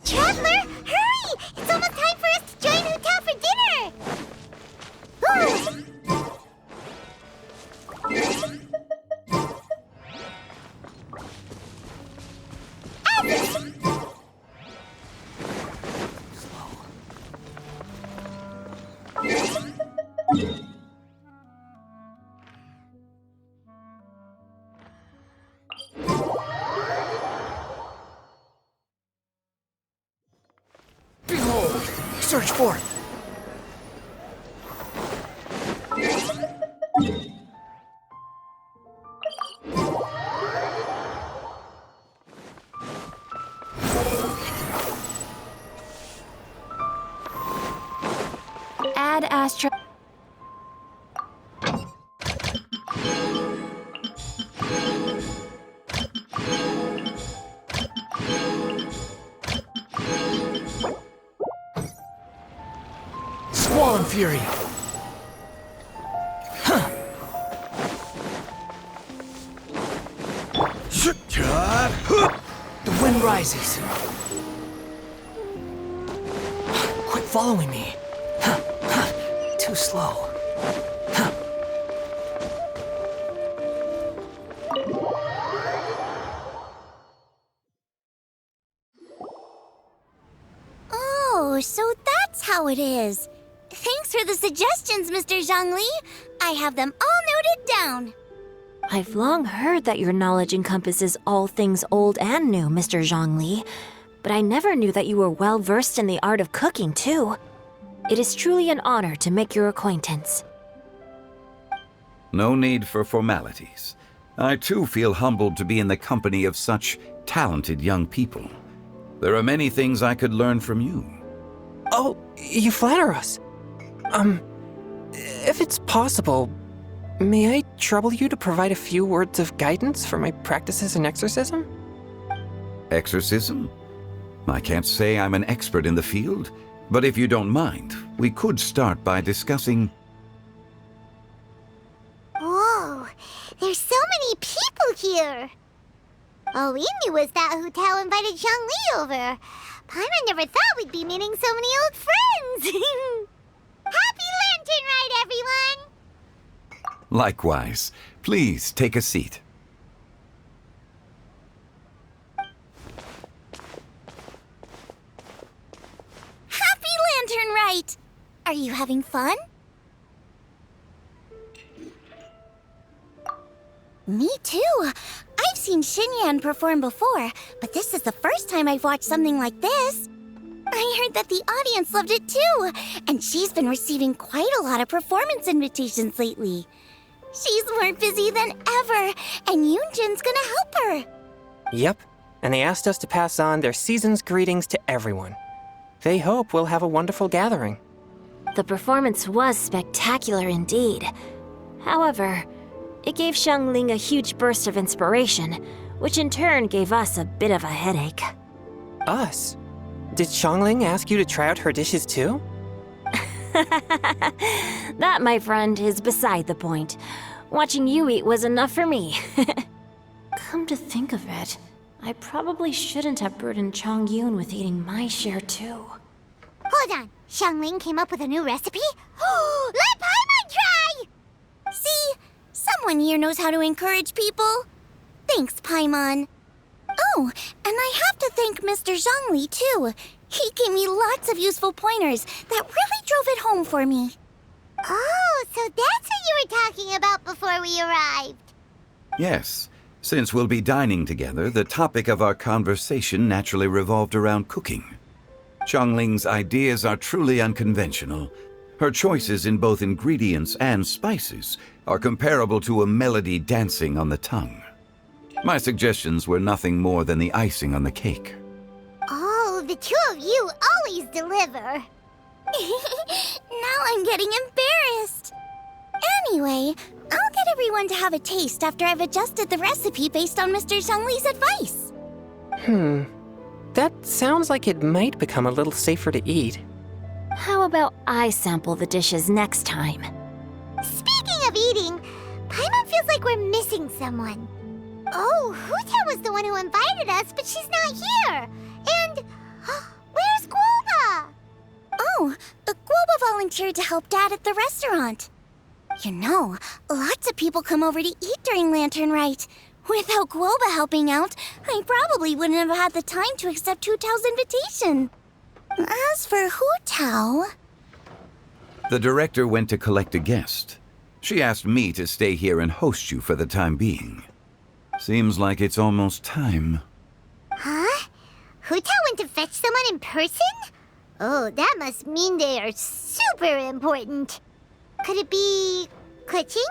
Traveler, hurry! It's almost time for us to join Hotel for dinner! Behold! Search for it! Add Astra. Squall and Fury! The wind rises. Quit following me. Too slow. Oh, so that's how it is. Thanks for the suggestions, Mr. Zhongli. I have them all noted down. I've long heard that your knowledge encompasses all things old and new, Mr. Zhongli, but I never knew that you were well versed in the art of cooking, too. It is truly an honor to make your acquaintance. No need for formalities. I too feel humbled to be in the company of such talented young people. There are many things I could learn from you. Oh, you flatter us. If it's possible, may I trouble you to provide a few words of guidance for my practices in exorcism? Exorcism? I can't say I'm an expert in the field, but if you don't mind, we could start by discussing... Whoa, there's so many people here. All we knew was that Hotel invited Zhongli over. Paimon never thought we'd be meeting so many old friends. Happy Lantern Rite, everyone! Likewise. Please take a seat. Happy Lantern Rite! Are you having fun? Me too. I've seen Xinyan perform before, but this is the first time I've watched something like this. I heard that the audience loved it too, and she's been receiving quite a lot of performance invitations lately. She's more busy than ever, and Yoonjin's gonna help her. Yep, and they asked us to pass on their season's greetings to everyone. They hope we'll have a wonderful gathering. The performance was spectacular indeed. However, it gave Xiangling a huge burst of inspiration, which in turn gave us a bit of a headache. Us? Did Xiangling ask you to try out her dishes too? That, my friend, is beside the point. Watching you eat was enough for me. Come to think of it, I probably shouldn't have burdened Chongyun with eating my share too. Hold on, Xiangling came up with a new recipe? Let Paimon try! See, someone here knows how to encourage people. Thanks, Paimon. Oh, and I have to thank Mr. Zhongli, too. He gave me lots of useful pointers that really drove it home for me. Oh, so that's what you were talking about before we arrived. Yes. Since we'll be dining together, the topic of our conversation naturally revolved around cooking. Xiangling's ideas are truly unconventional. Her choices in both ingredients and spices are comparable to a melody dancing on the tongue. My suggestions were nothing more than the icing on the cake. Oh, the two of you always deliver. Now I'm getting embarrassed. Anyway, I'll get everyone to have a taste after I've adjusted the recipe based on Mr. Zhongli's advice. That sounds like it might become a little safer to eat. How about I sample the dishes next time? Speaking of eating, Paimon feels like we're missing someone. Oh, Huta was the one who invited us, but she's not here. And where's Guoba? Oh, Guoba volunteered to help Dad at the restaurant. You know, lots of people come over to eat during Lantern Rite. Without Guoba helping out, I probably wouldn't have had the time to accept Hu Tao's invitation. As for Hu Tao... The director went to collect a guest. She asked me to stay here and host you for the time being. Seems like it's almost time. Huh? Hu Tao went to fetch someone in person? Oh, that must mean they are super important. Could it be... Keqing?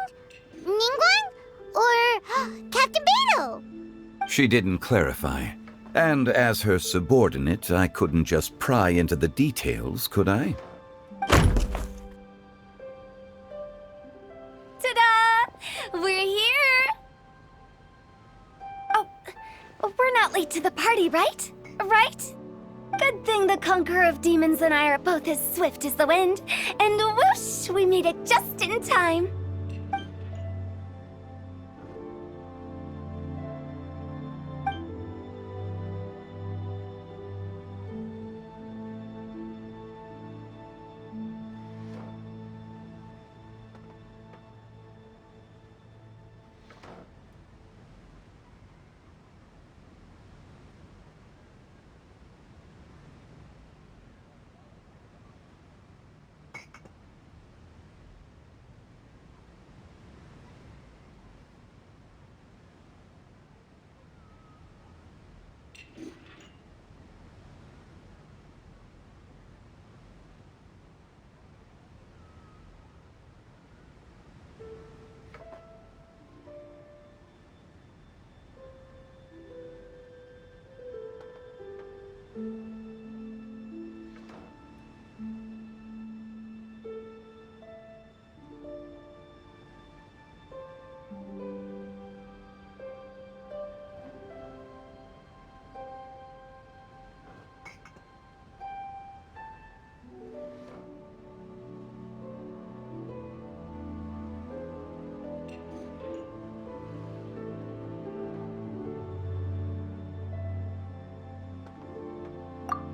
Ningguang? Or Captain Beidou? She didn't clarify. And as her subordinate, I couldn't just pry into the details, could I? Ta-da! We're here! Oh, we're not late to the party, right? Right? Good thing the Conqueror of Demons and I are both as swift as the wind. And whoosh, we made it just in time.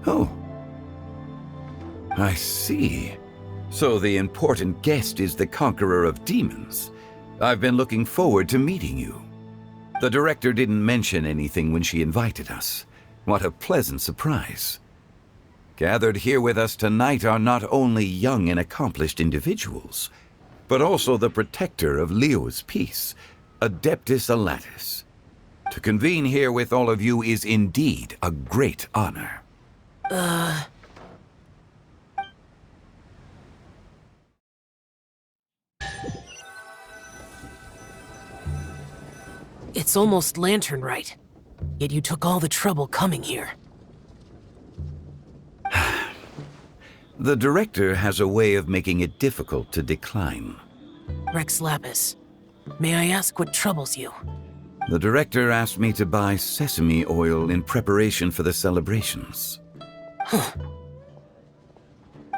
Oh. I see. So the important guest is the Conqueror of Demons. I've been looking forward to meeting you. The director didn't mention anything when she invited us. What a pleasant surprise. Gathered here with us tonight are not only young and accomplished individuals, but also the protector of Leo's peace, Adeptus Alatus. To convene here with all of you is indeed a great honor. It's almost Lantern Rite, yet you took all the trouble coming here. The director has a way of making it difficult to decline. Rex Lapis, may I ask what troubles you? The director asked me to buy sesame oil in preparation for the celebrations. Huh.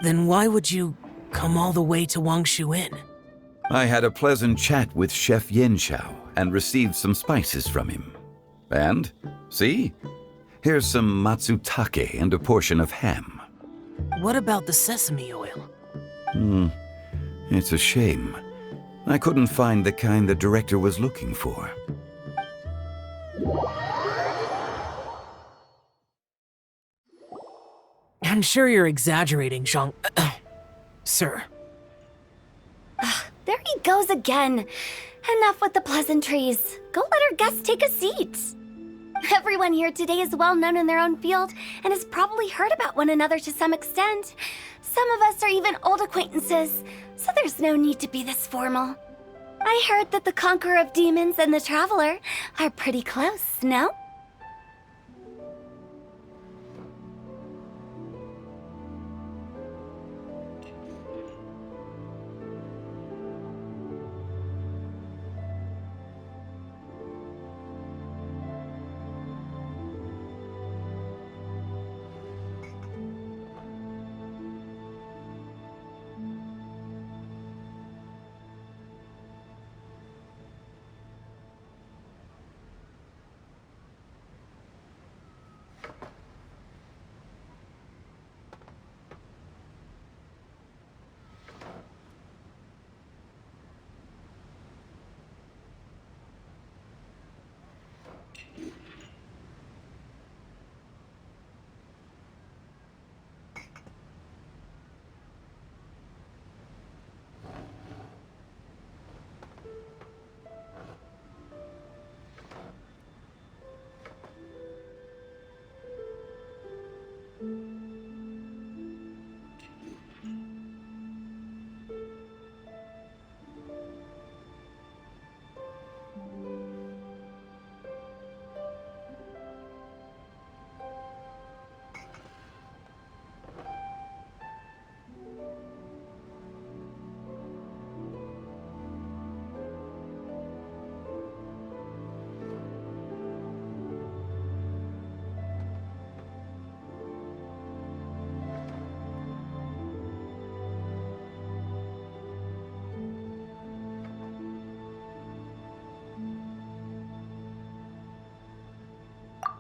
Then why would you come all the way to Wangshu Inn? I had a pleasant chat with Chef Yanxiao and received some spices from him. And, see? Here's some matsutake and a portion of ham. What about the sesame oil? It's a shame. I couldn't find the kind the director was looking for. I'm sure you're exaggerating, Zhang... Sir. There he goes again. Enough with the pleasantries. Go let our guests take a seat. Everyone here today is well known in their own field and has probably heard about one another to some extent. Some of us are even old acquaintances, so there's no need to be this formal. I heard that the Conqueror of Demons and the Traveler are pretty close, no?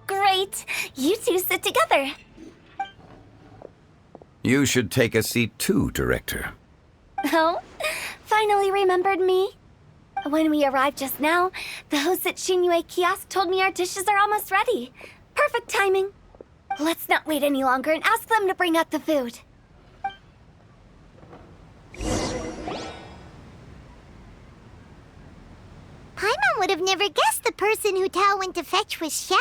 Great! You two sit together. You should take a seat too, Director. Oh? Finally remembered me? When we arrived just now, the host at Shinue Kiosk told me our dishes are almost ready. Perfect timing. Let's not wait any longer and ask them to bring out the food. Paimon would have never guessed the person who Tao went to fetch was Xiao.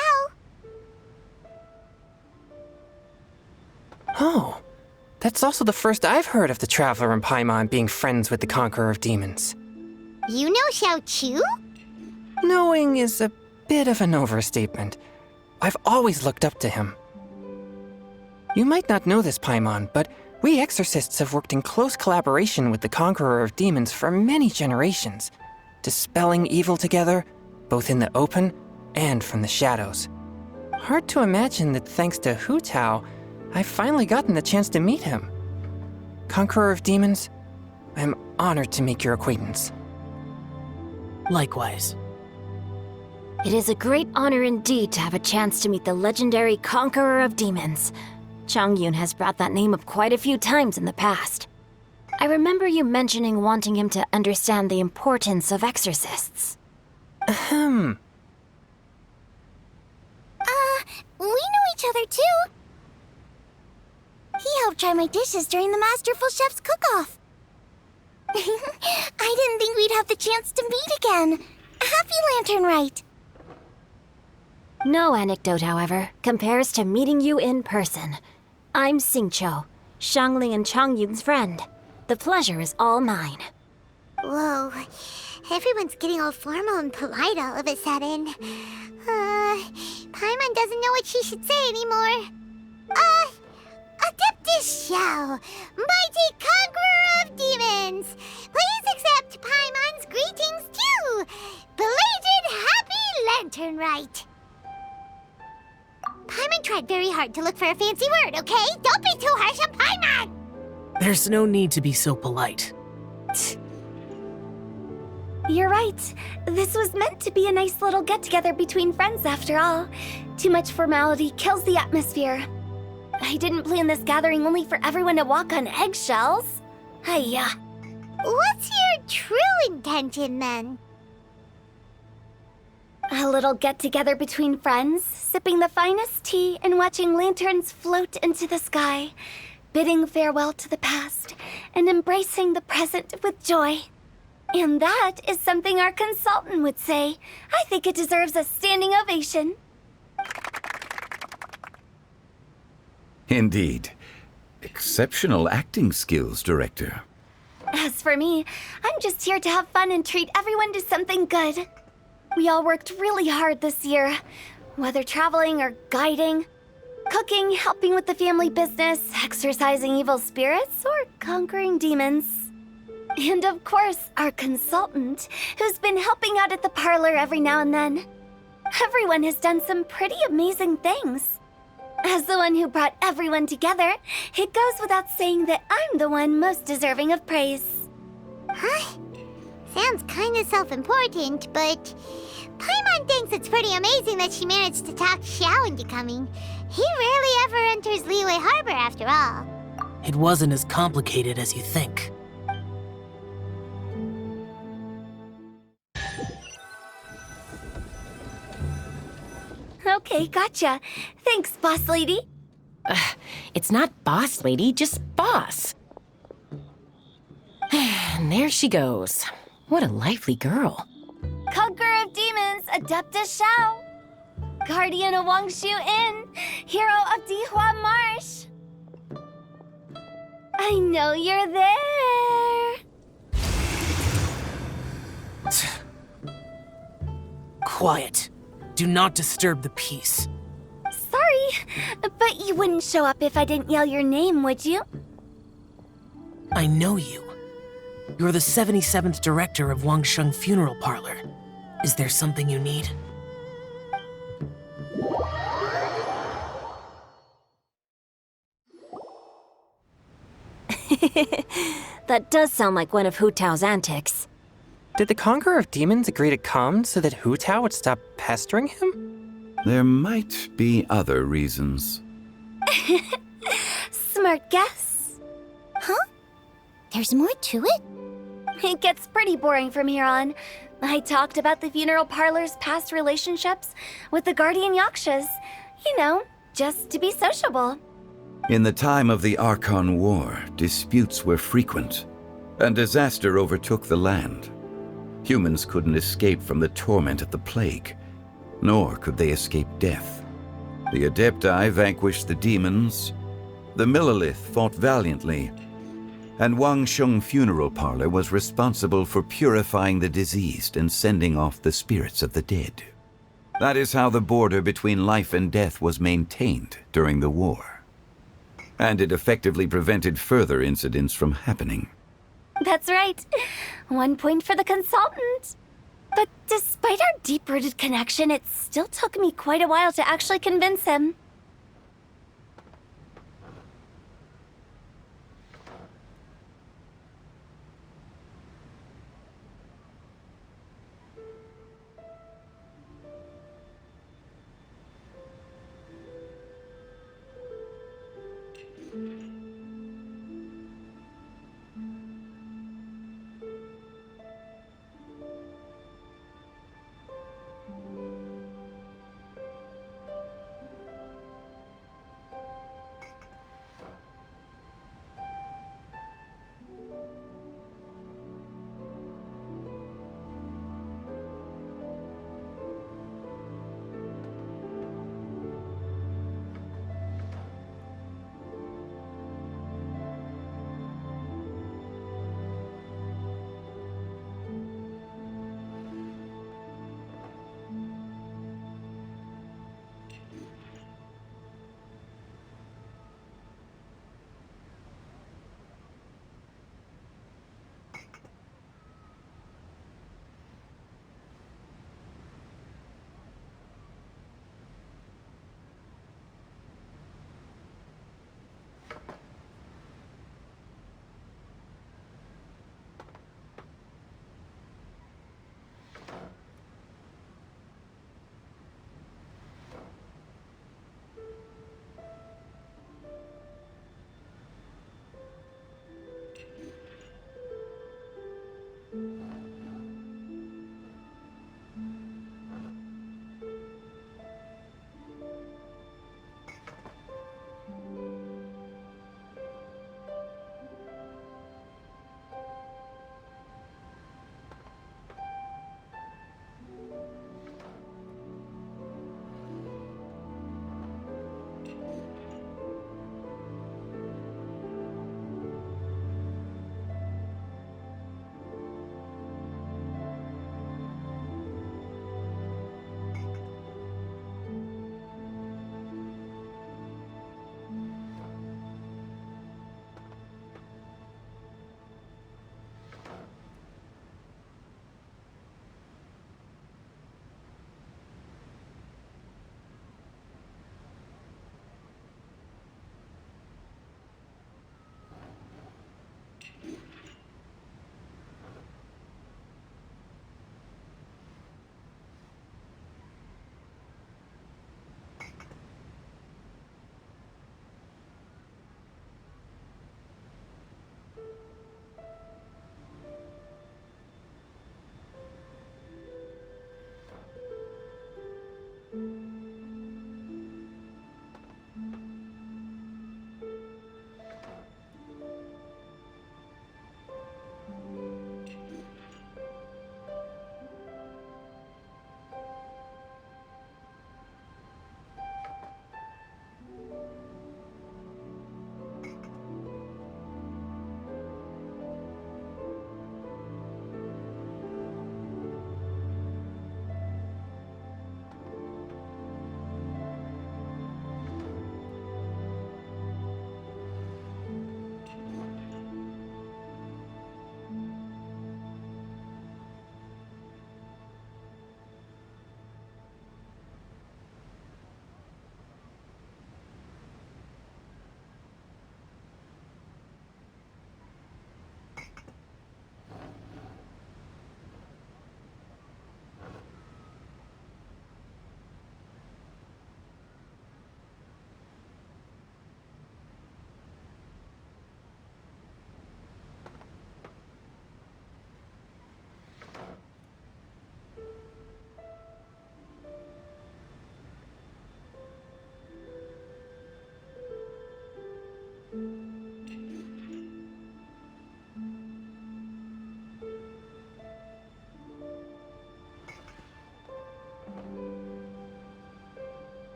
Oh, that's also the first I've heard of the Traveler and Paimon being friends with the Conqueror of Demons. You know Xiao Chu? Knowing is a bit of an overstatement. I've always looked up to him. You might not know this, Paimon, but we exorcists have worked in close collaboration with the Conqueror of Demons for many generations, dispelling evil together, both in the open and from the shadows. Hard to imagine that thanks to Hu Tao, I've finally gotten the chance to meet him. Conqueror of Demons, I'm honored to make your acquaintance. Likewise. It is a great honor indeed to have a chance to meet the legendary Conqueror of Demons. Changyun has brought that name up quite a few times in the past. I remember you mentioning wanting him to understand the importance of exorcists. Ahem. We know each other too. He helped try my dishes during the Masterful Chef's cook-off. I didn't think we'd have the chance to meet again. Happy Lantern Rite. No anecdote, however, compares to meeting you in person. I'm Xingqiu, Shangling and Changyun's friend. The pleasure is all mine. Whoa, everyone's getting all formal and polite all of a sudden. Paimon doesn't know what she should say anymore. Adeptus Xiao, mighty conqueror of demons, please accept Paimon's greetings too. Belated Happy Lantern Rite. Paimon tried very hard to look for a fancy word, okay? Don't be too harsh on Paimon! There's no need to be so polite. You're right. This was meant to be a nice little get-together between friends after all. Too much formality kills the atmosphere. I didn't plan this gathering only for everyone to walk on eggshells. Hiya. What's your true intention then? A little get-together between friends, sipping the finest tea and watching lanterns float into the sky, bidding farewell to the past and embracing the present with joy. And that is something our consultant would say. I think it deserves a standing ovation. Indeed. Exceptional acting skills, Director. As for me, I'm just here to have fun and treat everyone to something good. We all worked really hard this year, whether traveling or guiding, cooking, helping with the family business, exorcising evil spirits, or conquering demons. And of course, our consultant, who's been helping out at the parlor every now and then. Everyone has done some pretty amazing things. As the one who brought everyone together, it goes without saying that I'm the one most deserving of praise. Huh? Sounds kinda self-important, but Paimon thinks it's pretty amazing that she managed to talk Xiao into coming. He rarely ever enters Liyue Harbor after all. It wasn't as complicated as you think. Okay, gotcha. Thanks, boss lady. It's not boss lady, just boss. And there she goes. What a lively girl. Conqueror of demons, Adeptus Xiao. Guardian of Wangshu Inn, hero of Dihua Marsh. I know you're there. Quiet. Do not disturb the peace. Sorry, but you wouldn't show up if I didn't yell your name, would you? I know you. You're the 77th director of Wangsheng Funeral Parlor. Is there something you need? That does sound like one of Hu Tao's antics. Did the Conqueror of Demons agree to come so that Hu Tao would stop pestering him? There might be other reasons. Smart guess. Huh? There's more to it? It gets pretty boring from here on. I talked about the funeral parlor's past relationships with the guardian yakshas. You know, just to be sociable. In the time of the Archon War, disputes were frequent, and disaster overtook the land. Humans couldn't escape from the torment of the plague, nor could they escape death. The Adepti vanquished the demons, the Millelith fought valiantly, and Wangsheng Funeral Parlor was responsible for purifying the diseased and sending off the spirits of the dead. That is how the border between life and death was maintained during the war. And it effectively prevented further incidents from happening. That's right. 1 point for the consultant. But despite our deep-rooted connection, it still took me quite a while to actually convince him.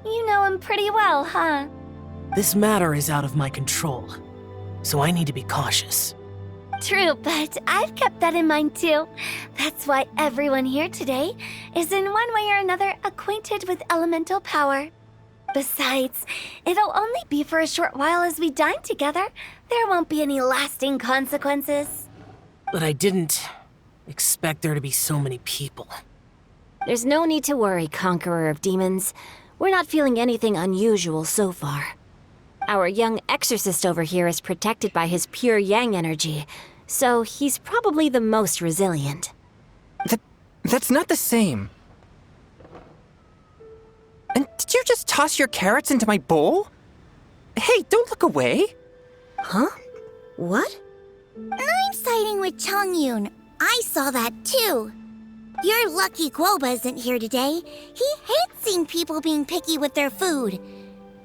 You know him pretty well, huh? This matter is out of my control, so I need to be cautious. True, but I've kept that in mind too. That's why everyone here today is in one way or another acquainted with elemental power. Besides, it'll only be for a short while as we dine together. There won't be any lasting consequences. But I didn't expect there to be so many people. There's no need to worry, Conqueror of Demons. We're not feeling anything unusual so far. Our young exorcist over here is protected by his pure yang energy, so he's probably the most resilient. That's not the same. And did you just toss your carrots into my bowl? Hey, don't look away. Huh? What? I'm siding with Chongyun. I saw that too. You're lucky Guoba isn't here today. He hates seeing people being picky with their food.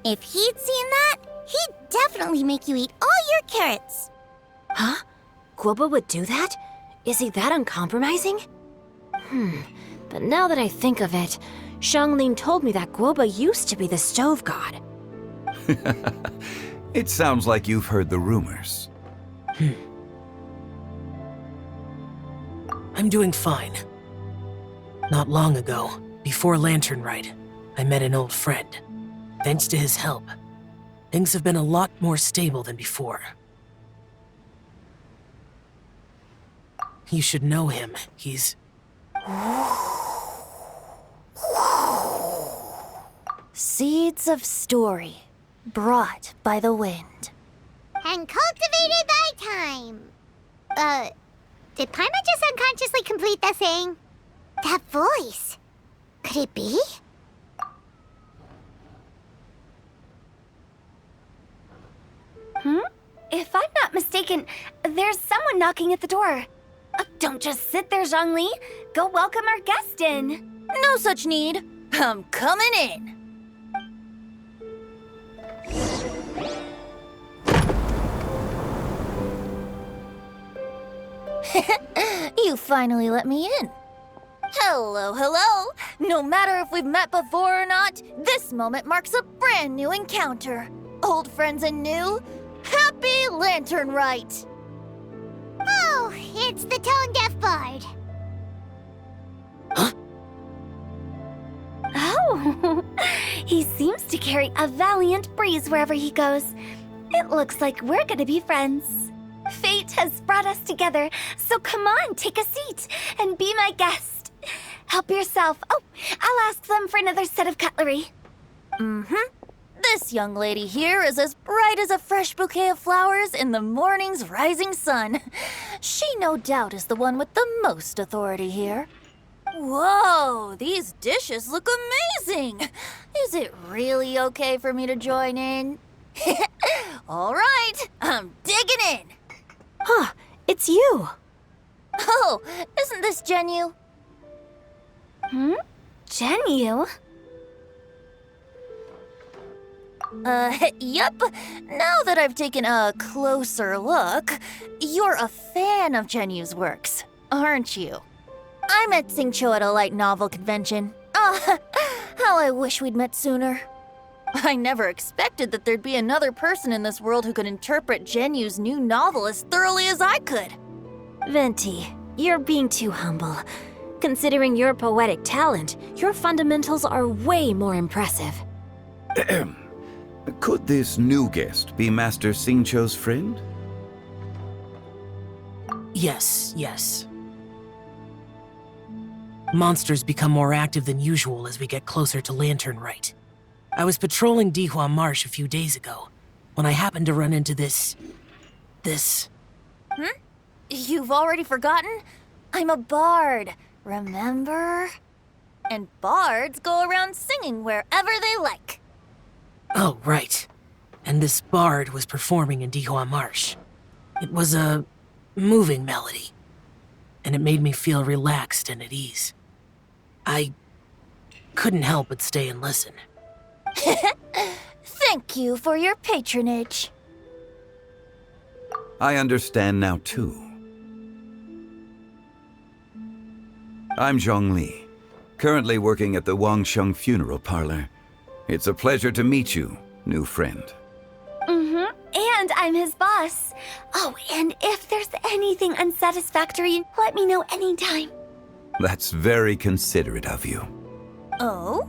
If he'd seen that, he'd definitely make you eat all your carrots. Huh? Guoba would do that? Is he that uncompromising? But now that I think of it, Xianglin told me that Guoba used to be the stove god. It sounds like you've heard the rumors. I'm doing fine. Not long ago, before Lantern Rite, I met an old friend. Thanks to his help, things have been a lot more stable than before. You should know him. He's... Seeds of story, brought by the wind. And cultivated by time. Did Paimon just unconsciously complete that thing? That voice. Could it be? If I'm not mistaken, there's someone knocking at the door. Don't just sit there, Zhongli. Go welcome our guest in. No such need. I'm coming in. You finally let me in. Hello, hello. No matter if we've met before or not, this moment marks a brand new encounter. Old friends and new, happy Lantern Rite. Oh, it's the tone-deaf bard. Oh, he seems to carry a valiant breeze wherever he goes. It looks like we're gonna be friends. Fate has brought us together, so come on, take a seat and be my guest. Help yourself. Oh, I'll ask them for another set of cutlery. This young lady here is as bright as a fresh bouquet of flowers in the morning's rising sun. She no doubt is the one with the most authority here. Whoa, these dishes look amazing! Is it really okay for me to join in? All right, I'm digging in. Huh, it's you. Oh, isn't this Genu? Genu? Yep. Now that I've taken a closer look, you're a fan of Genu's works, aren't you? I met Xingqiu at a light novel convention. How I wish we'd met sooner. I never expected that there'd be another person in this world who could interpret Genu's new novel as thoroughly as I could. Venti, you're being too humble. Considering your poetic talent, your fundamentals are way more impressive. Could this new guest be Master Xingqiu's friend? Yes. Monsters become more active than usual as we get closer to Lantern Rite. I was patrolling Dihua Marsh a few days ago when I happened to run into this. You've already forgotten? I'm a bard, remember? And bards go around singing wherever they like. Oh, right. And this bard was performing in Dihua Marsh. It was a moving melody, and it made me feel relaxed and at ease. I couldn't help but stay and listen. Thank you for your patronage. I understand now, too. I'm Zhongli, currently working at the Wangsheng Funeral Parlor. It's a pleasure to meet you, new friend. And I'm his boss. Oh, and if there's anything unsatisfactory, let me know anytime. That's very considerate of you. Oh?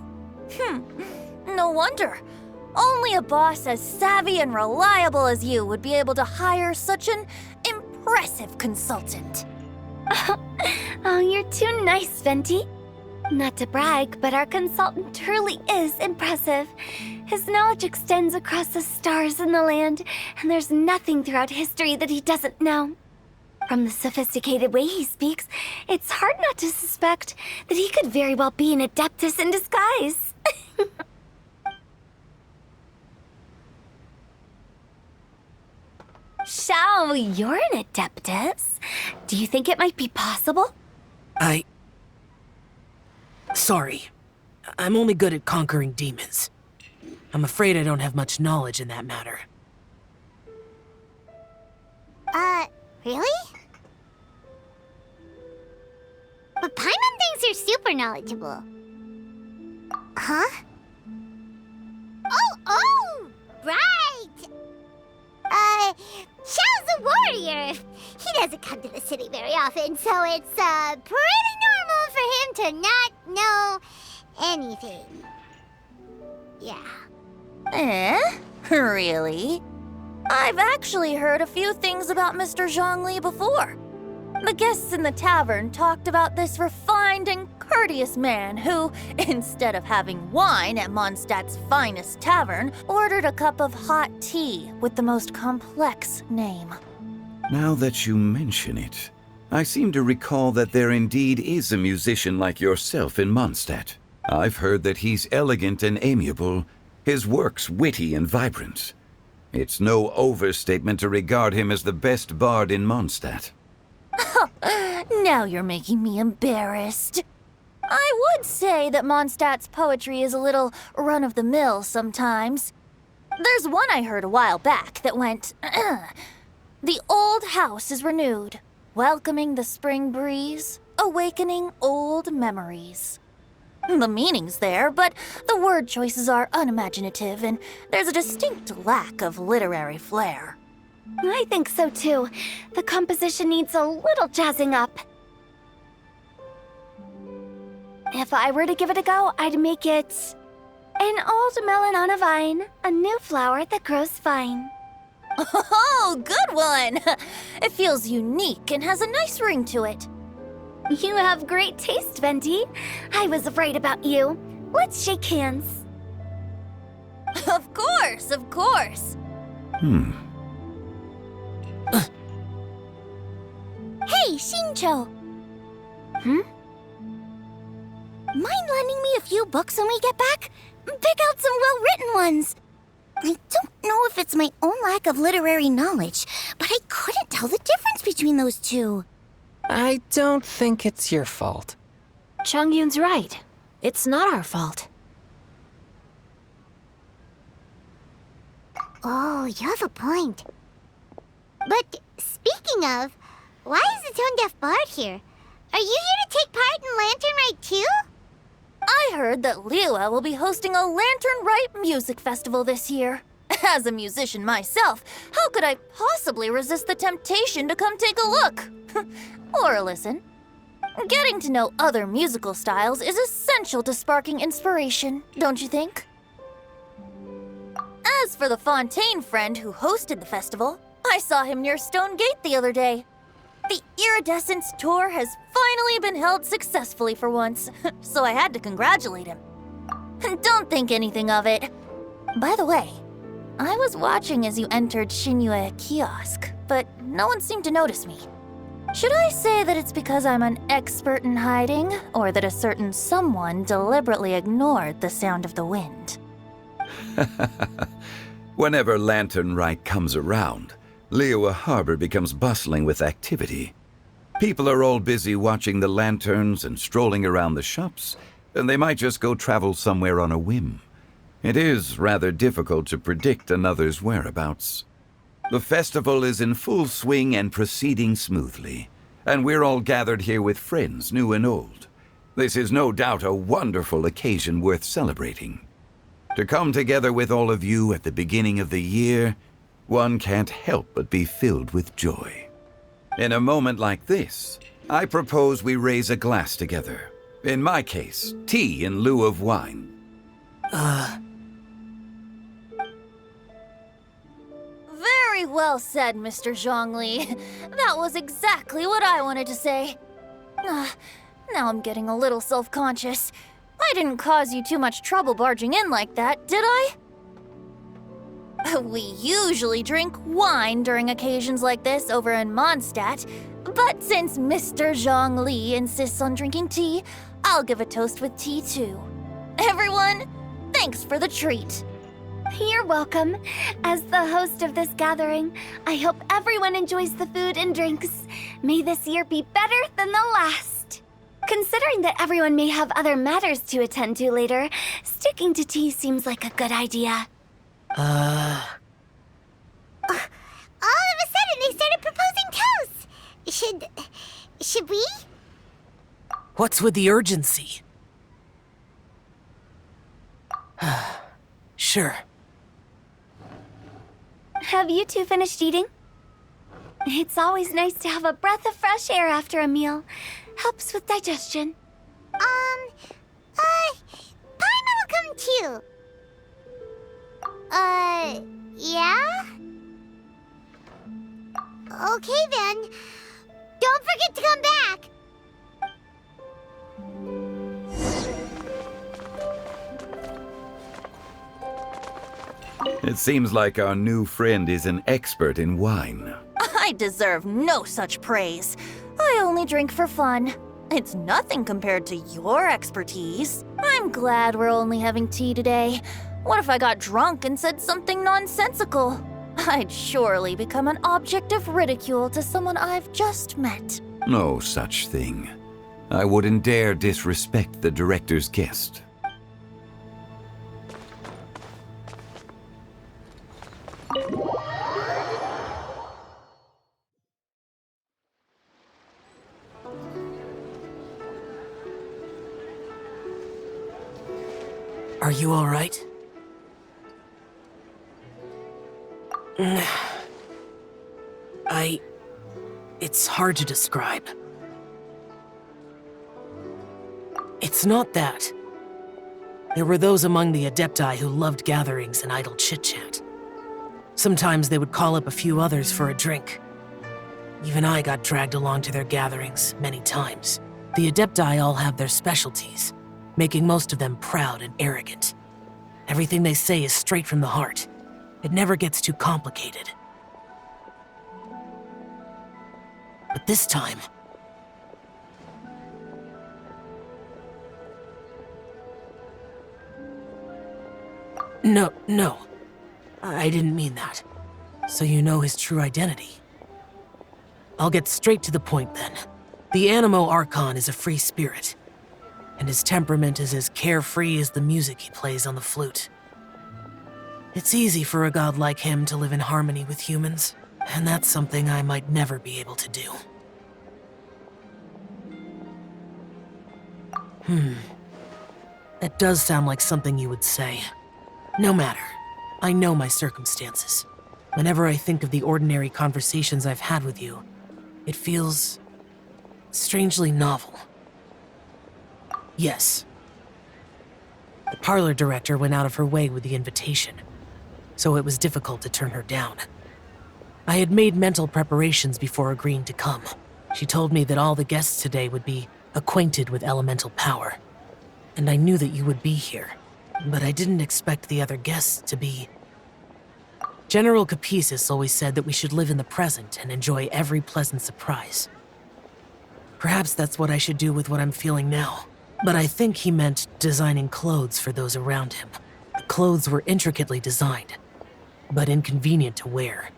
No wonder. Only a boss as savvy and reliable as you would be able to hire such an impressive consultant. Oh, you're too nice, Venti. Not to brag, but our consultant truly is impressive. His knowledge extends across the stars and the land, and there's nothing throughout history that he doesn't know. From the sophisticated way he speaks, it's hard not to suspect that he could very well be an adeptus in disguise. Shao, you're an adeptus. Do you think it might be possible? Sorry. I'm only good at conquering demons. I'm afraid I don't have much knowledge in that matter. Really? But Paimon thinks you're super knowledgeable. Huh? Oh, right! Xiao's a warrior. He doesn't come to the city very often, so it's, pretty normal for him to not know anything. Yeah. Really? I've actually heard a few things about Mr. Zhongli before. The guests in the tavern talked about this refined and courteous man who, instead of having wine at Mondstadt's finest tavern, ordered a cup of hot tea with the most complex name. Now that you mention it, I seem to recall that there indeed is a musician like yourself in Mondstadt. I've heard that he's elegant and amiable, his works witty and vibrant. It's no overstatement to regard him as the best bard in Mondstadt. Now you're making me embarrassed. I would say that Mondstadt's poetry is a little run-of-the-mill sometimes. There's one I heard a while back that went, "The old house is renewed, welcoming the spring breeze, awakening old memories." The meaning's there, but the word choices are unimaginative, and there's a distinct lack of literary flair. I think so too. The composition needs a little jazzing up. If I were to give it a go, I'd make it an old melon on a vine, a new flower that grows fine. Oh, good one! It feels unique and has a nice ring to it. You have great taste, Venti. I was right about you. Let's shake hands. Of course, of course. Hey, Shincho! Mind lending me a few books when we get back? Pick out some well-written ones. I don't know if it's my own lack of literary knowledge, but I couldn't tell the difference between those two. I don't think it's your fault. Chongyun's right. It's not our fault. Oh, you have a point. But speaking of, why is the tone-deaf bard here? Are you here to take part in Lantern Rite too? I heard that Liua will be hosting a Lantern Rite music festival this year. As a musician myself, how could I possibly resist the temptation to come take a look? Or listen. Getting to know other musical styles is essential to sparking inspiration, don't you think? As for the Fontaine friend who hosted the festival, I saw him near Stone Gate the other day. The Iridescence tour has finally been held successfully for once, so I had to congratulate him. Don't think anything of it. By the way, I was watching as you entered Shinyue Kiosk, but no one seemed to notice me. Should I say that it's because I'm an expert in hiding, or that a certain someone deliberately ignored the sound of the wind? Whenever Lantern Rite comes around, Liua Harbor becomes bustling with activity. People are all busy watching the lanterns and strolling around the shops, and they might just go travel somewhere on a whim. It is rather difficult to predict another's whereabouts. The festival is in full swing and proceeding smoothly, and we're all gathered here with friends, new and old. This is no doubt a wonderful occasion worth celebrating. To come together with all of you at the beginning of the year, one can't help but be filled with joy. In a moment like this, I propose we raise a glass together. In my case, tea in lieu of wine. Very well said, Mr. Zhongli. That was exactly what I wanted to say. Now I'm getting a little self-conscious. I didn't cause you too much trouble barging in like that, did I? We usually drink wine during occasions like this over in Mondstadt, but since Mr. Zhongli insists on drinking tea, I'll give a toast with tea too. Everyone, thanks for the treat. You're welcome. As the host of this gathering, I hope everyone enjoys the food and drinks. May this year be better than the last. Considering that everyone may have other matters to attend to later, sticking to tea seems like a good idea. All of a sudden, they started proposing toasts. Should we? What's with the urgency? Sure. Have you two finished eating? It's always nice to have a breath of fresh air after a meal. Helps with digestion. Paimon will come too. Yeah? Okay then. Don't forget to come back. It seems like our new friend is an expert in wine. I I deserve no such praise. I only drink for fun. It's nothing compared to your expertise. I'm glad we're only having tea today. What if I got drunk and said something nonsensical? I'd surely become an object of ridicule to someone I've just met. No such thing. I wouldn't dare disrespect the director's guest. Are you all right? It's hard to describe. It's not that. There were those among the Adepti who loved gatherings and idle chit-chat. Sometimes they would call up a few others for a drink. Even I got dragged along to their gatherings many times. The Adepti all have their specialties, making most of them proud and arrogant. Everything they say is straight from the heart. It never gets too complicated. But this time... No. I didn't mean that. So you know his true identity. I'll get straight to the point then. The Animo Archon is a free spirit, and his temperament is as carefree as the music he plays on the flute. It's easy for a god like him to live in harmony with humans, and that's something I might never be able to do. That does sound like something you would say. No matter. I know my circumstances. Whenever I think of the ordinary conversations I've had with you, it feels strangely novel. Yes. The parlor director went out of her way with the invitation, so it was difficult to turn her down. I had made mental preparations before agreeing to come. She told me that all the guests today would be acquainted with elemental power, and I knew that you would be here, but I didn't expect the other guests to be... General Capisis always said that we should live in the present and enjoy every pleasant surprise. Perhaps that's what I should do with what I'm feeling now, but I think he meant designing clothes for those around him. The clothes were intricately designed, but inconvenient to wear.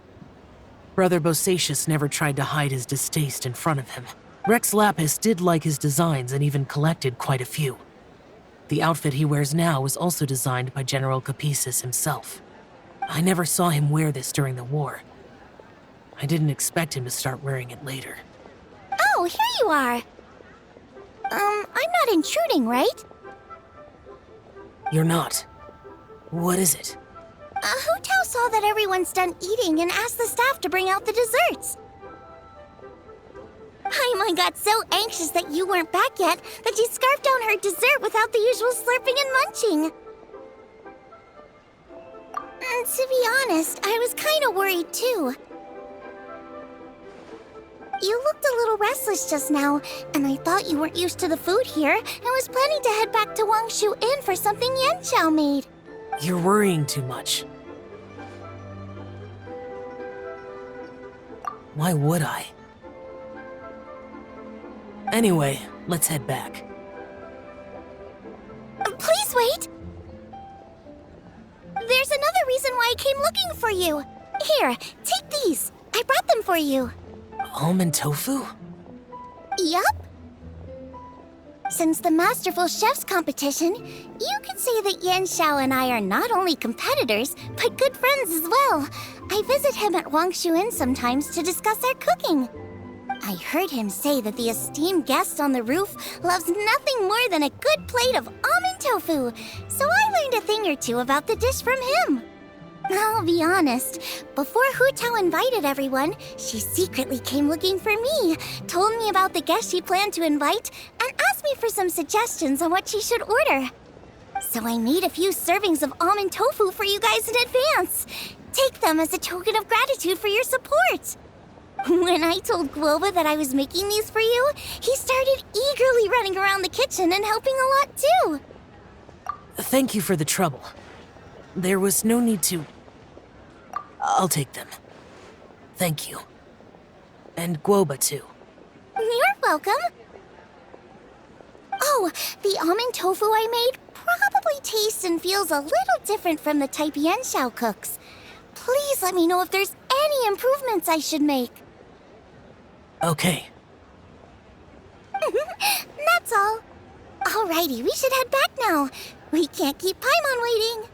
Brother Bosacius never tried to hide his distaste in front of him. Rex Lapis did like his designs and even collected quite a few. The outfit he wears now was also designed by General Capisis himself. I never saw him wear this during the war. I didn't expect him to start wearing it later. Oh, here you are. I'm not intruding, right? You're not. What is it? Hu Tao saw that everyone's done eating and asked the staff to bring out the desserts. Paimon got so anxious that you weren't back yet that she scarfed down her dessert without the usual slurping and munching. To be honest, I was kind of worried too. You looked a little restless just now, and I thought you weren't used to the food here and was planning to head back to Wangshu Inn for something Yanxiao made. You're worrying too much. Why would I? Anyway, let's head back. Please wait! There's another reason why I came looking for you. Here, take these. I brought them for you. Almond tofu? Yup. Since the Masterful Chef's competition, you could say that Yanxiao and I are not only competitors, but good friends as well. I visit him at Wangshu Inn sometimes to discuss our cooking. I heard him say that the esteemed guest on the roof loves nothing more than a good plate of almond tofu, so I learned a thing or two about the dish from him. I'll be honest, before Hu Tao invited everyone, she secretly came looking for me, told me about the guest she planned to invite, and asked me for some suggestions on what she should order. So I made a few servings of almond tofu for you guys in advance. Take them as a token of gratitude for your support. When I told Guoba that I was making these for you, he started eagerly running around the kitchen and helping a lot too. Thank you for the trouble. There was no need to... I'll take them. Thank you. And guoba, too. You're welcome. Oh, the almond tofu I made probably tastes and feels a little different from the type Yen Xiao cooks. Please let me know if there's any improvements I should make. Okay. That's all. Alrighty, we should head back now. We can't keep Paimon waiting.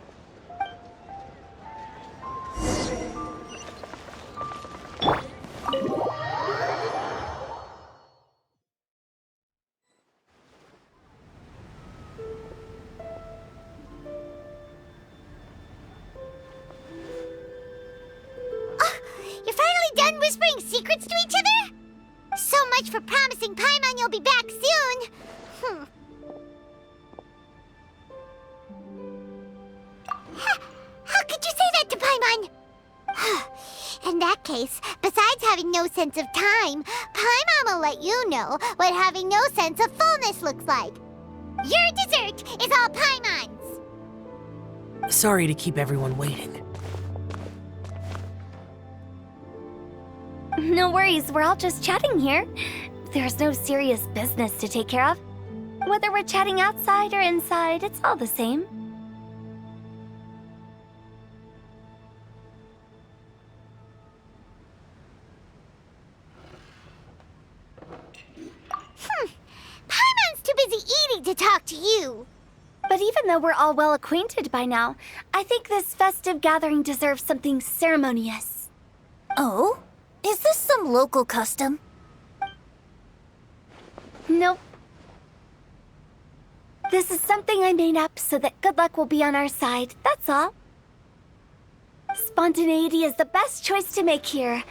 You're finally done whispering secrets to each other? So much for promising Paimon you'll be back soon. How could you say that to Paimon? In that case, besides having no sense of time, Paimon will let you know what having no sense of fullness looks like. Your dessert is all Paimon's. Sorry to keep everyone waiting. No worries, we're all just chatting here. There's no serious business to take care of. Whether we're chatting outside or inside, it's all the same. Paimon's too busy eating to talk to you. But even though we're all well acquainted by now, I think this festive gathering deserves something ceremonious. Oh? Is this some local custom? Nope. This is something I made up so that good luck will be on our side, that's all. Spontaneity is the best choice to make here.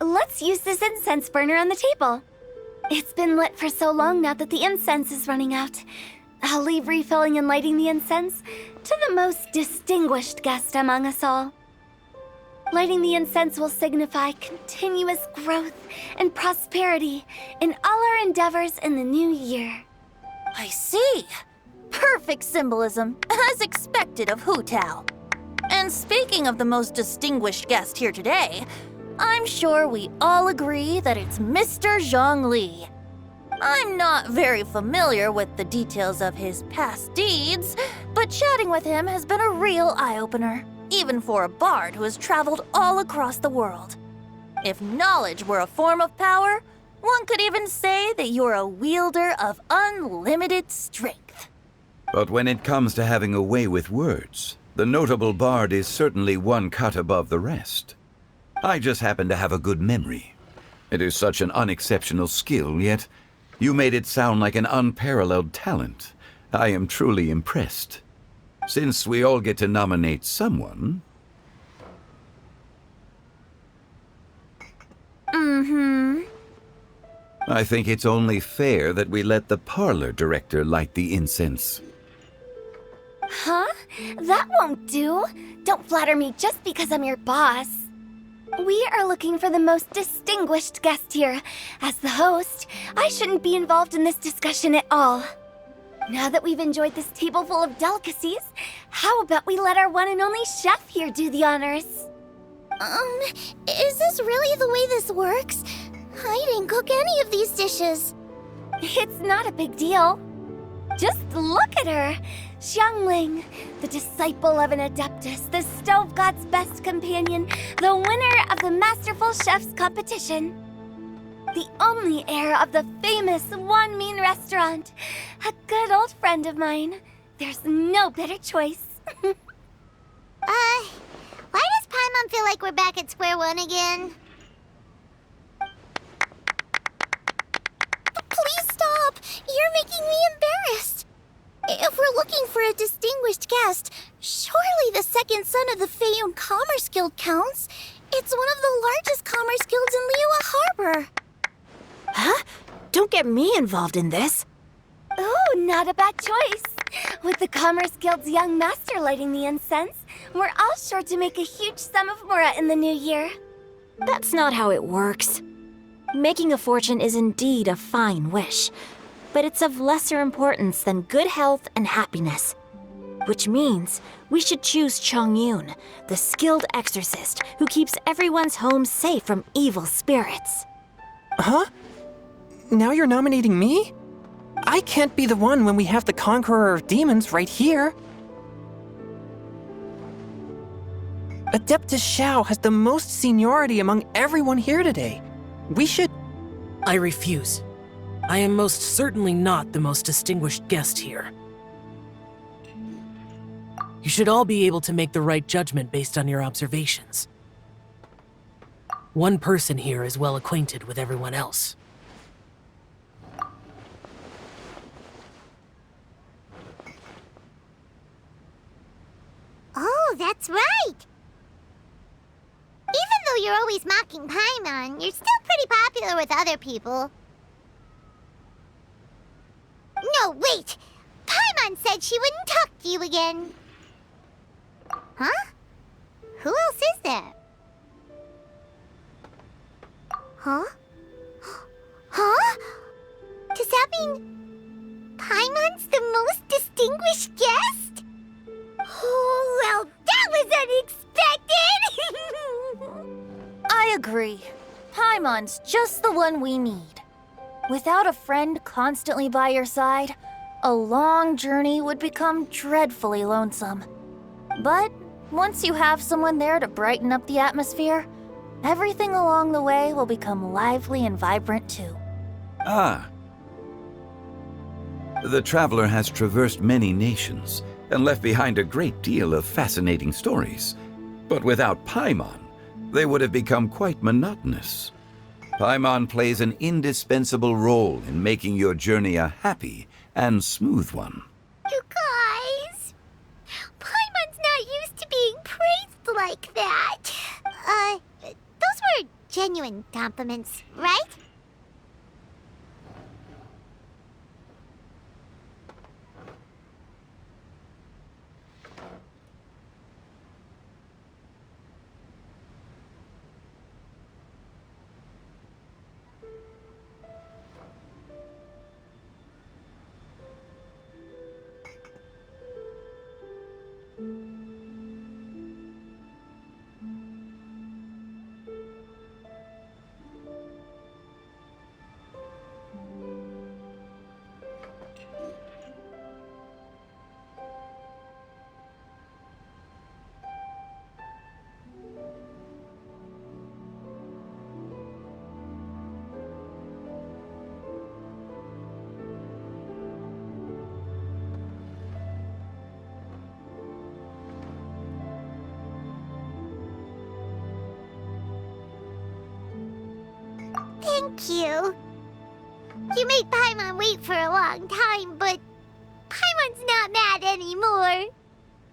Let's use this incense burner on the table. It's been lit for so long now that the incense is running out. I'll leave refilling and lighting the incense to the most distinguished guest among us all. Lighting the incense will signify continuous growth and prosperity in all our endeavors in the new year. I see. Perfect symbolism, as expected of Hu Tao. And speaking of the most distinguished guest here today, I'm sure we all agree that it's Mr. Zhongli. I'm not very familiar with the details of his past deeds, but chatting with him has been a real eye-opener, even for a bard who has traveled all across the world. If knowledge were a form of power, one could even say that you're a wielder of unlimited strength. But when it comes to having a way with words, the notable bard is certainly one cut above the rest. I just happen to have a good memory. It is such an unexceptional skill, yet you made it sound like an unparalleled talent. I am truly impressed. Since we all get to nominate someone... I think it's only fair that we let the parlor director light the incense. Huh? That won't do. Don't flatter me just because I'm your boss. We are looking for the most distinguished guest here. As the host, I shouldn't be involved in this discussion at all. Now that we've enjoyed this table full of delicacies, how about we let our one and only chef here do the honors? Is this really the way this works? I didn't cook any of these dishes. It's not a big deal. Just look at her. Xiangling, the disciple of an adeptus, the stove god's best companion, the winner of the Masterful Chef's competition. The only heir of the famous Wan Min restaurant. A good old friend of mine. There's no better choice. Why does Paimon feel like we're back at square one again? Please stop! You're making me embarrassed. If we're looking for a distinguished guest, surely the second son of the Feiyun Commerce Guild counts. It's one of the largest commerce guilds in Liyue Harbor. Huh? Don't get me involved in this. Ooh, not a bad choice. With the Commerce Guild's young master lighting the incense, we're all sure to make a huge sum of mora in the new year. That's not how it works. Making a fortune is indeed a fine wish, but it's of lesser importance than good health and happiness. Which means we should choose Chongyun, the skilled exorcist who keeps everyone's home safe from evil spirits. Huh? Now you're nominating me? I can't be the one when we have the Conqueror of Demons right here. Adeptus Shao has the most seniority among everyone here today. We should... I refuse. I am most certainly not the most distinguished guest here. You should all be able to make the right judgment based on your observations. One person here is well acquainted with everyone else. Oh, that's right! Even though you're always mocking Paimon, you're still pretty popular with other people. No, wait! Paimon said she wouldn't talk to you again. Huh? Who else is there? Huh? Huh? Does that mean Paimon's the most distinguished guest? Oh, well, that was unexpected! I agree. Paimon's just the one we need. Without a friend constantly by your side, a long journey would become dreadfully lonesome. But once you have someone there to brighten up the atmosphere, everything along the way will become lively and vibrant too. Ah. The traveler has traversed many nations and left behind a great deal of fascinating stories. But without Paimon, they would have become quite monotonous. Paimon plays an indispensable role in making your journey a happy and smooth one. You guys, Paimon's not used to being praised like that. Those were genuine compliments, right? Thank you. You made Paimon wait for a long time, but Paimon's not mad anymore.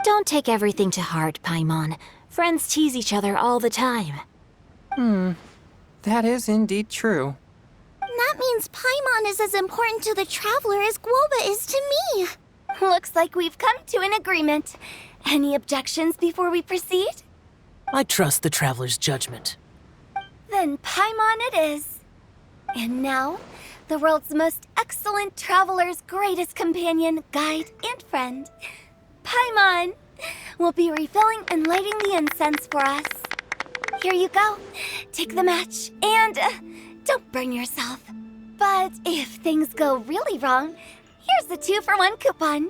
Don't take everything to heart, Paimon. Friends tease each other all the time. That is indeed true. That means Paimon is as important to the traveler as Guoba is to me. Looks like we've come to an agreement. Any objections before we proceed? I trust the traveler's judgment. Then Paimon it is. And now, the world's most excellent traveler's greatest companion, guide, and friend, Paimon, will be refilling and lighting the incense for us. Here you go. Take the match, and don't burn yourself. But if things go really wrong, here's the 2-for-1 coupon.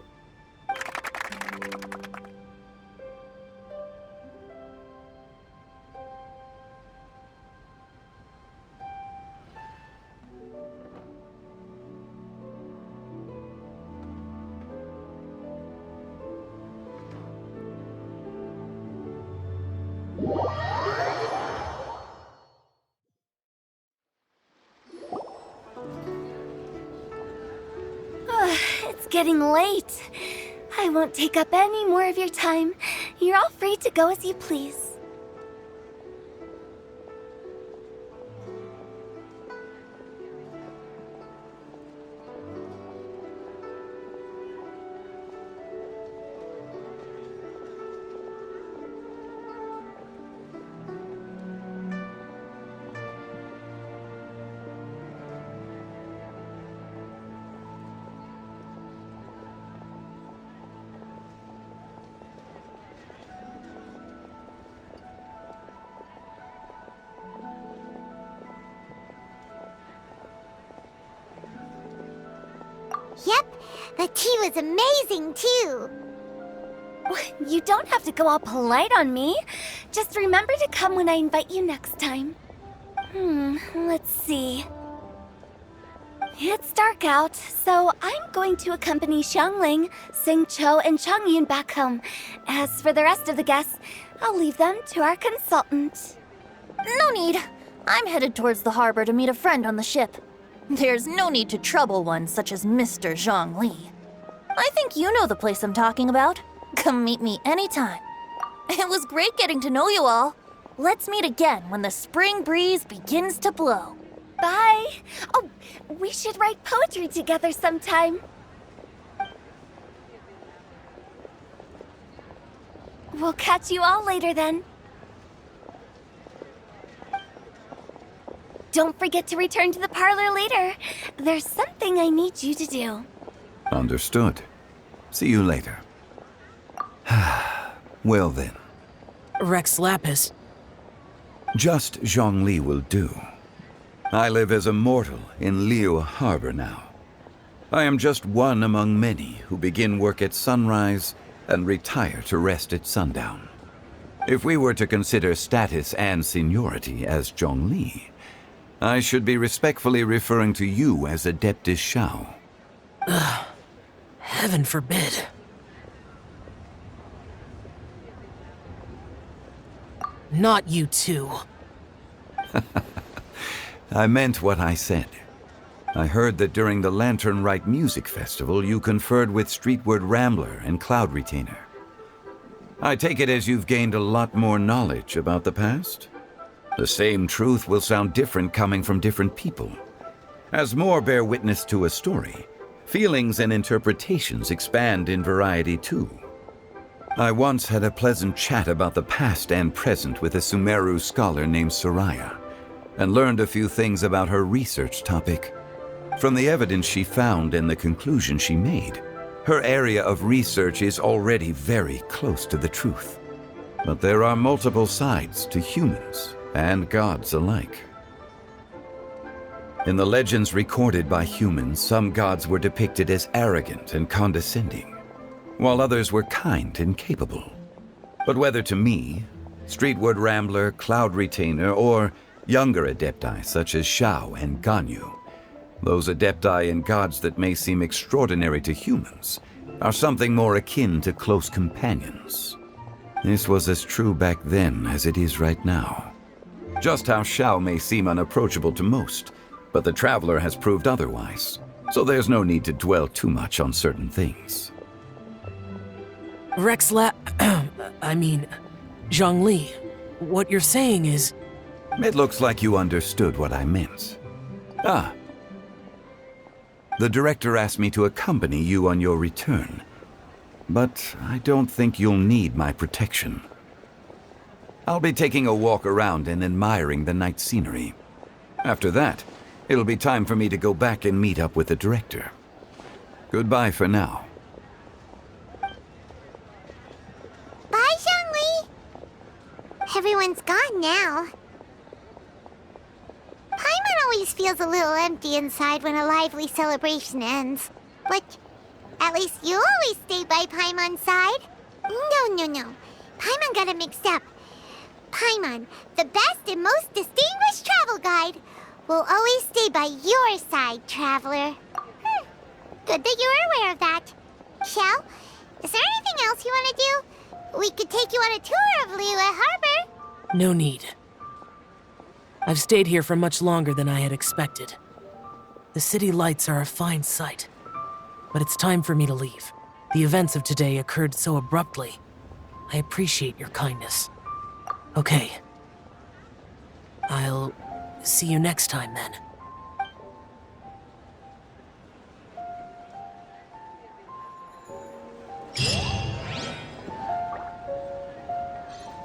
It's getting late. I won't take up any more of your time. You're all free to go as you please. Yep, the tea was amazing too. You don't have to go all polite on me. Just remember to come when I invite you next time. Let's see. It's dark out, so I'm going to accompany Xiangling, Xingqiu, and Changyun back home. As for the rest of the guests, I'll leave them to our consultant. No need. I'm headed towards the harbor to meet a friend on the ship. There's no need to trouble one such as Mr. Zhongli. I think you know the place I'm talking about. Come meet me anytime. It was great getting to know you all. Let's meet again when the spring breeze begins to blow. Bye. Oh, we should write poetry together sometime. We'll catch you all later then. Don't forget to return to the parlor later. There's something I need you to do. Understood. See you later. Well then. Rex Lapis. Just Zhongli will do. I live as a mortal in Liu Harbor now. I am just one among many who begin work at sunrise and retire to rest at sundown. If we were to consider status and seniority as Zhongli, I should be respectfully referring to you as Adeptus Shao. Heaven forbid. Not you too. I meant what I said. I heard that during the Lantern Rite Music Festival, you conferred with Streetward Rambler and Cloud Retainer. I take it as you've gained a lot more knowledge about the past? The same truth will sound different coming from different people. As more bear witness to a story, feelings and interpretations expand in variety too. I once had a pleasant chat about the past and present with a Sumeru scholar named Soraya, and learned a few things about her research topic. From the evidence she found and the conclusion she made, her area of research is already very close to the truth. But there are multiple sides to humans and gods alike. In the legends recorded by humans, some gods were depicted as arrogant and condescending, while others were kind and capable. But whether to me, Streetward Rambler, Cloud Retainer, or younger adepti such as Shao and Ganyu, those adepti and gods that may seem extraordinary to humans are something more akin to close companions. This was as true back then as it is right now. Just how Shao may seem unapproachable to most, but the Traveler has proved otherwise, so there's no need to dwell too much on certain things. Zhongli, what you're saying is... It looks like you understood what I meant. The director asked me to accompany you on your return, but I don't think you'll need my protection. I'll be taking a walk around and admiring the night scenery. After that, it'll be time for me to go back and meet up with the director. Goodbye for now. Bye, Xiangli! Everyone's gone now. Paimon always feels a little empty inside when a lively celebration ends. But at least you always stay by Paimon's side. No. Paimon got it mixed up. Paimon, the best and most distinguished travel guide, will always stay by your side, Traveler. Good that you're aware of that. Shao, is there anything else you want to do? We could take you on a tour of Liyue Harbor. No need. I've stayed here for much longer than I had expected. The city lights are a fine sight, but it's time for me to leave. The events of today occurred so abruptly. I appreciate your kindness. Okay. I'll see you next time then.